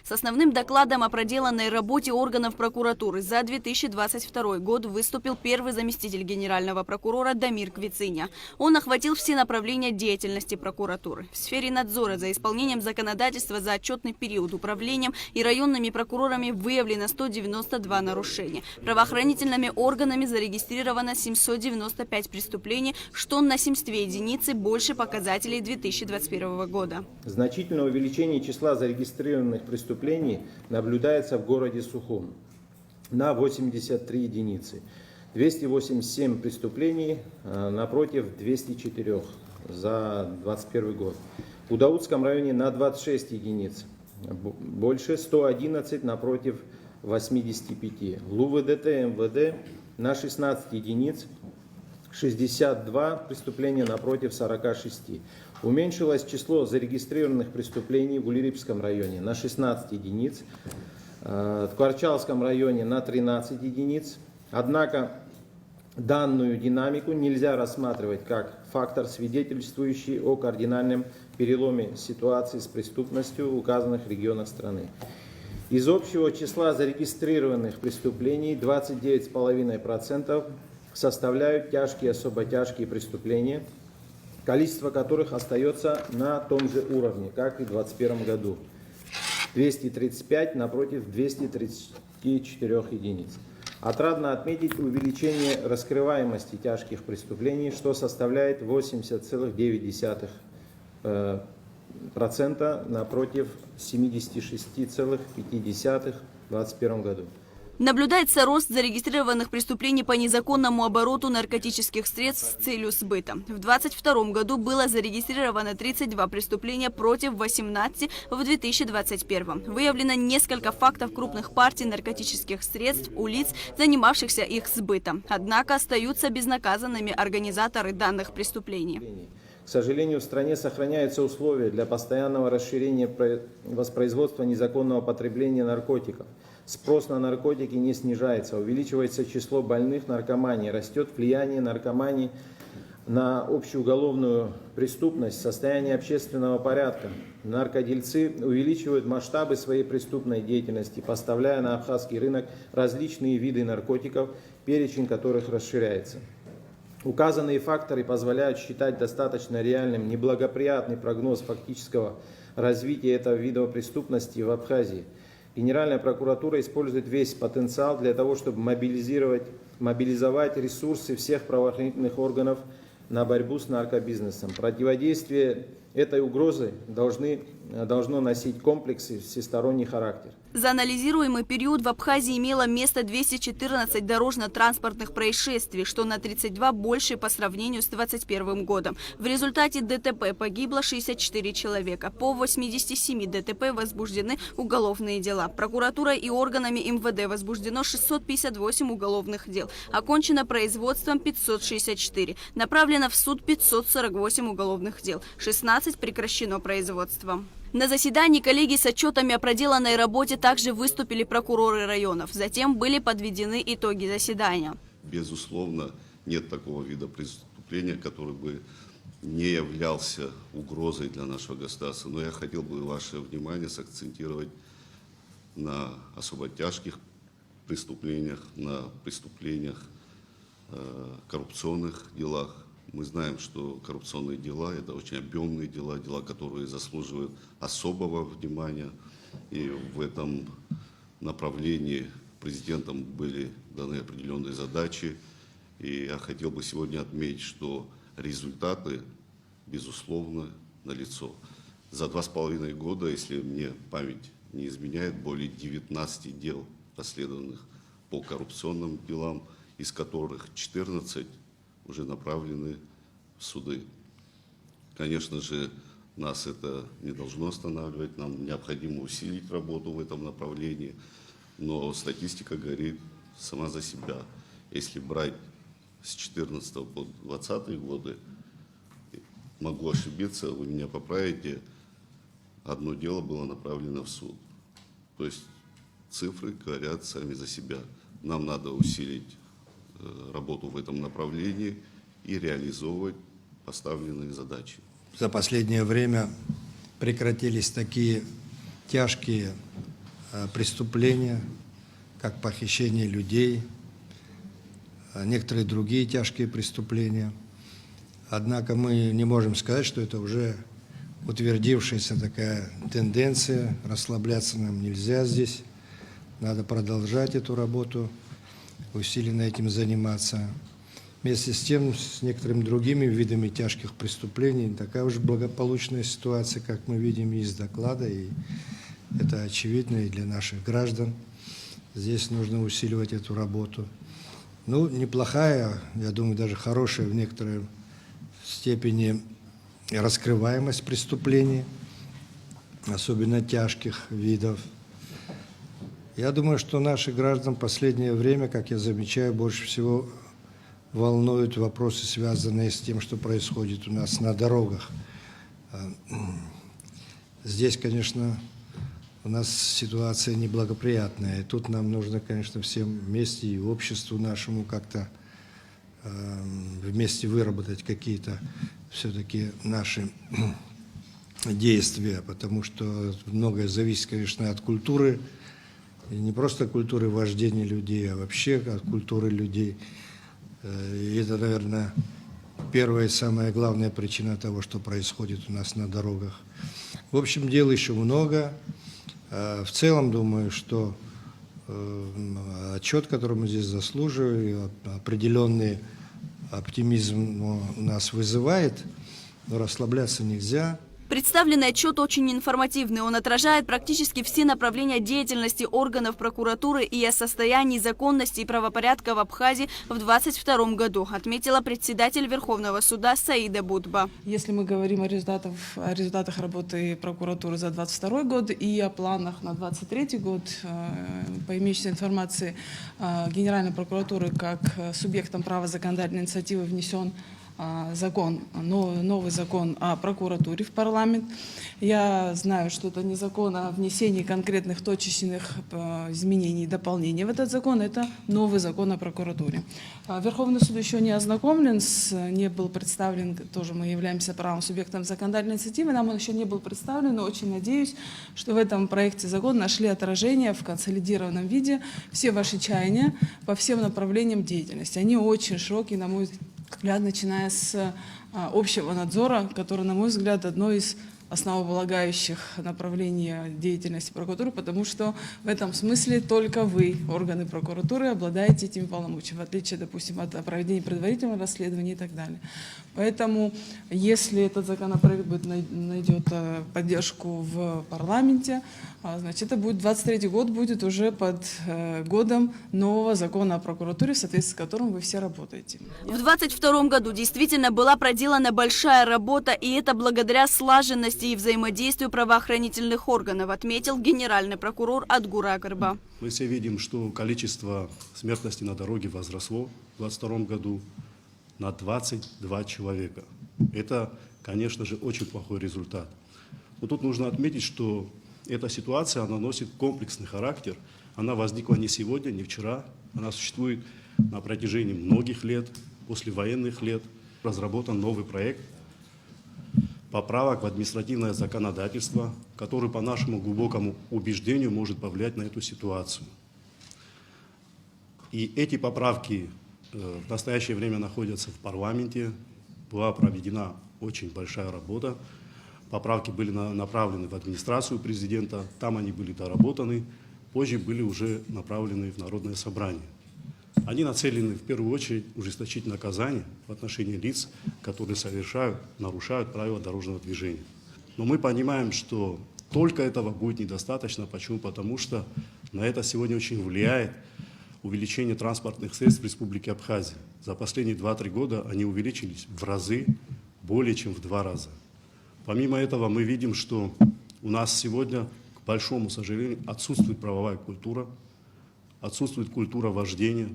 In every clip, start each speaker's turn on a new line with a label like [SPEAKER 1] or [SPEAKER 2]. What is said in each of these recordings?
[SPEAKER 1] С основным докладом о проделанной работе органов прокуратуры за 2022 год выступил первый заместитель генерального прокурора Дамир Квициня. Он охватил все направления деятельности прокуратуры. В сфере надзора за исполнением законодательства за отчетный период управлением и районными прокурорами выявлено 192 нарушения. Правоохранительными органами зарегистрировано 795 преступлений, что на 72 единицы больше показателей 2021 года.
[SPEAKER 2] Значительное увеличение числа зарегистрированных преступлений наблюдается в городе Сухум на 83 единицы. 287 преступлений напротив 204 за 2021 год. В Даутском районе на 26 единиц больше, 111 напротив 85. В ЛУВДТ МВД на 16 единиц, 62 преступления напротив 46. Уменьшилось число зарегистрированных преступлений в Улирипском районе на 16 единиц, в Кварчалском районе на 13 единиц. Однако данную динамику нельзя рассматривать как фактор, свидетельствующий о кардинальном переломе ситуации с преступностью в указанных регионах страны. Из общего числа зарегистрированных преступлений 29,5% составляют тяжкие и особо тяжкие преступления, количество которых остается на том же уровне, как и в 2021 году. 235 напротив 234 единиц. Отрадно отметить увеличение раскрываемости тяжких преступлений, что составляет 80,9% напротив 76,5% в 2021 году.
[SPEAKER 1] Наблюдается рост зарегистрированных преступлений по незаконному обороту наркотических средств с целью сбыта. В 2022 году было зарегистрировано 32 преступления против 18 в 2021. Выявлено несколько фактов крупных партий наркотических средств у лиц, занимавшихся их сбытом. Однако остаются безнаказанными организаторы данных преступлений.
[SPEAKER 2] К сожалению, в стране сохраняются условия для постоянного расширения воспроизводства незаконного потребления наркотиков. Спрос на наркотики не снижается, увеличивается число больных наркоманией, растет влияние наркомании на общеуголовную преступность, состояние общественного порядка. Наркодельцы увеличивают масштабы своей преступной деятельности, поставляя на абхазский рынок различные виды наркотиков, перечень которых расширяется. Указанные факторы позволяют считать достаточно реальным неблагоприятный прогноз фактического развития этого вида преступности в Абхазии. Генеральная прокуратура использует весь потенциал для того, чтобы мобилизовать ресурсы всех правоохранительных органов на борьбу с наркобизнесом. Противодействие этой угрозы должно носить комплекс и всесторонний характер.
[SPEAKER 1] За анализируемый период в Абхазии имело место 214 дорожно-транспортных происшествий, что на 32 больше по сравнению с 2021 годом. В результате ДТП погибло 64 человека. По 87 ДТП возбуждены уголовные дела. Прокуратурой и органами МВД возбуждено 658 уголовных дел. Окончено производством 564. Направлено в суд 548 уголовных дел. 16 прекращено производством. На заседании коллегии с отчетами о проделанной работе также выступили прокуроры районов. Затем были подведены итоги заседания.
[SPEAKER 3] Безусловно, нет такого вида преступления, который бы не являлся угрозой для нашего государства. Но я хотел бы ваше внимание сакцентировать на особо тяжких преступлениях, на преступлениях, коррупционных делах. Мы знаем, что коррупционные дела – это очень объемные дела, дела, которые заслуживают особого внимания. И в этом направлении президентом были даны определенные задачи. И я хотел бы сегодня отметить, что результаты, безусловно, налицо. За 2,5 года, если мне память не изменяет, более 19 дел расследованных по коррупционным делам, из которых 14 уже направлены в суды. Конечно же, нас это не должно останавливать, нам необходимо усилить работу в этом направлении, но статистика говорит сама за себя. Если брать с 2014 по 2020 годы, могу ошибиться, вы меня поправите, одно дело было направлено в суд. То есть цифры говорят сами за себя. Нам надо усилить работу в этом направлении и реализовывать поставленные задачи.
[SPEAKER 4] За последнее время прекратились такие тяжкие преступления, как похищение людей, некоторые другие тяжкие преступления. Однако мы не можем сказать, что это уже утвердившаяся такая тенденция. Расслабляться нам нельзя здесь. Надо продолжать эту работу, усиленно этим заниматься. Вместе с тем, с некоторыми другими видами тяжких преступлений, такая уже благополучная ситуация, как мы видим из доклада, и это очевидно и для наших граждан. Здесь нужно усиливать эту работу. Ну, неплохая, я думаю, даже хорошая в некоторой степени раскрываемость преступлений, особенно тяжких видов. Я думаю, что наших граждан в последнее время, как я замечаю, больше всего волнуют вопросы, связанные с тем, что происходит у нас на дорогах. Здесь, конечно, у нас ситуация неблагоприятная. И тут нам нужно, конечно, всем вместе и обществу нашему как-то вместе выработать какие-то все-таки наши действия, потому что многое зависит, конечно, от культуры, и не просто культуры вождения людей, а вообще от культуры людей. И это, наверное, первая и самая главная причина того, что происходит у нас на дорогах. В общем, дел еще много. В целом, думаю, что отчет, который мы здесь заслуживаем, определенный оптимизм у нас вызывает, но расслабляться нельзя.
[SPEAKER 1] Представленный отчет очень информативный. Он отражает практически все направления деятельности органов прокуратуры и о состоянии законности и правопорядка в Абхазии в 2022 году, отметила председатель Верховного суда Саида Будба.
[SPEAKER 5] Если мы говорим о результатах работы прокуратуры за 2022 год и о планах на 2023 год, по имеющейся информации Генеральной прокуратуры как субъектом права законодательной инициативы внесен новый закон о прокуратуре в парламент. Я знаю, что это не закон о внесении конкретных точечных изменений и дополнений в этот закон, это новый закон о прокуратуре. Верховный суд еще не ознакомлен, не был представлен, тоже мы являемся правым субъектом законодательной инициативы, нам он еще не был представлен, но очень надеюсь, что в этом проекте закона нашли отражение в консолидированном виде все ваши чаяния по всем направлениям деятельности. Они очень широкие, на мой взгляд, начиная с общего надзора, который, на мой взгляд, одно из основополагающих направлений деятельности прокуратуры, потому что в этом смысле только вы, органы прокуратуры, обладаете этими полномочиями, в отличие, допустим, от проведения предварительного расследования и так далее. Поэтому, если этот законопроект найдет поддержку в парламенте, значит, это будет 23-й год, будет уже под годом нового закона о прокуратуре, в соответствии с которым вы все работаете.
[SPEAKER 1] В 2022 году действительно была проделана большая работа, и это благодаря слаженности и взаимодействию правоохранительных органов, отметил генеральный прокурор Адгур Агарба.
[SPEAKER 6] Мы все видим, что количество смертности на дороге возросло в 2022 году на 22 человека. Это, конечно же, очень плохой результат. Но тут нужно отметить, что эта ситуация, она носит комплексный характер. Она возникла не сегодня, не вчера. Она существует на протяжении многих лет, послевоенных лет. Разработан новый проект поправок в административное законодательство, который, по нашему глубокому убеждению, может повлиять на эту ситуацию. И эти поправки в настоящее время находятся в парламенте. Была проведена очень большая работа. Поправки были направлены в администрацию президента, там они были доработаны, позже были уже направлены в Народное собрание. Они нацелены в первую очередь ужесточить наказание в отношении лиц, которые нарушают правила дорожного движения. Но мы понимаем, что только этого будет недостаточно. Почему? Потому что на это сегодня очень влияет увеличение транспортных средств в Республике Абхазия. За последние 2-3 года они увеличились в разы, более чем в 2 раза. Помимо этого мы видим, что у нас сегодня, к большому сожалению, отсутствует правовая культура, отсутствует культура вождения.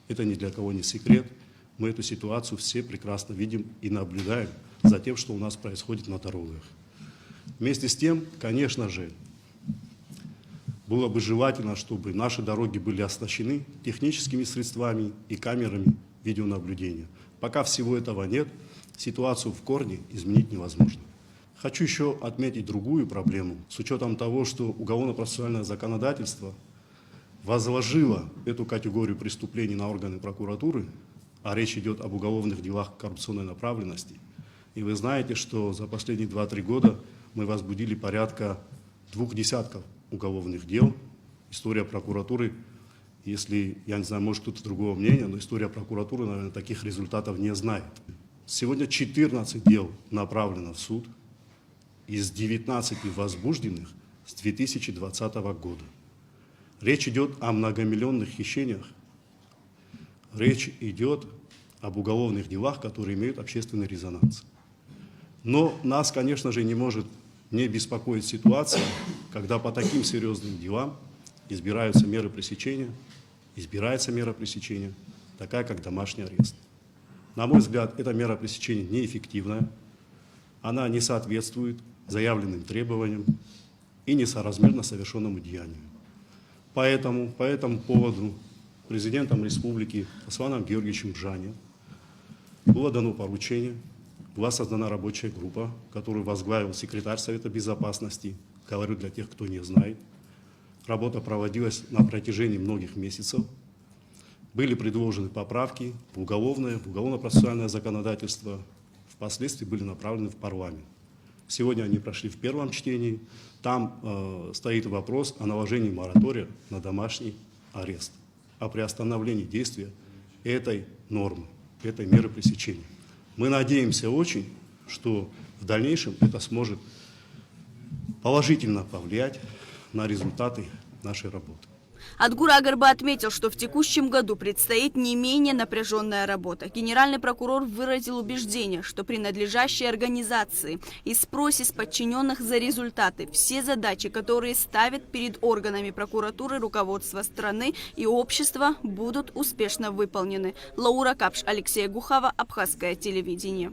[SPEAKER 6] Это ни для кого не секрет. Мы эту ситуацию все прекрасно видим и наблюдаем за тем, что у нас происходит на дорогах. Вместе с тем, конечно же, было бы желательно, чтобы наши дороги были оснащены техническими средствами и камерами видеонаблюдения. Пока всего этого нет, ситуацию в корне изменить невозможно. Хочу еще отметить другую проблему. С учетом того, что уголовно-процессуальное законодательство возложило эту категорию преступлений на органы прокуратуры, а речь идет об уголовных делах коррупционной направленности. И вы знаете, что за последние 2-3 года мы возбудили порядка 20 уголовных дел. История прокуратуры, если, я не знаю, может кто-то другого мнения, но история прокуратуры, наверное, таких результатов не знает. Сегодня 14 дел направлено в суд, из 19 возбужденных с 2020 года. Речь идет о многомиллионных хищениях, речь идет об уголовных делах, которые имеют общественный резонанс. Но нас, конечно же, не может не беспокоить ситуация, когда по таким серьезным делам избирается мера пресечения, такая как домашний арест. На мой взгляд, эта мера пресечения неэффективная, она не соответствует заявленным требованиям и несоразмерно совершенному деянию. Поэтому по этому поводу президентом республики Асланом Георгиевичем Джане было дано поручение, была создана рабочая группа, которую возглавил секретарь Совета Безопасности, говорю для тех, кто не знает. Работа проводилась на протяжении многих месяцев. Были предложены поправки в уголовно-процессуальное законодательство, впоследствии были направлены в парламент. Сегодня они прошли в первом чтении. Там стоит вопрос о наложении моратория на домашний арест, о приостановлении действия этой нормы, этой меры пресечения. Мы надеемся очень, что в дальнейшем это сможет положительно повлиять на результаты нашей работы.
[SPEAKER 1] Адгур Агарба отметил, что в текущем году предстоит не менее напряженная работа. Генеральный прокурор выразил убеждение, что при надлежащей организации и спросе с подчиненных за результаты все задачи, которые ставят перед органами прокуратуры руководство страны и общества, будут успешно выполнены. Лаура Капш, Алексей Гухава, Абхазское телевидение.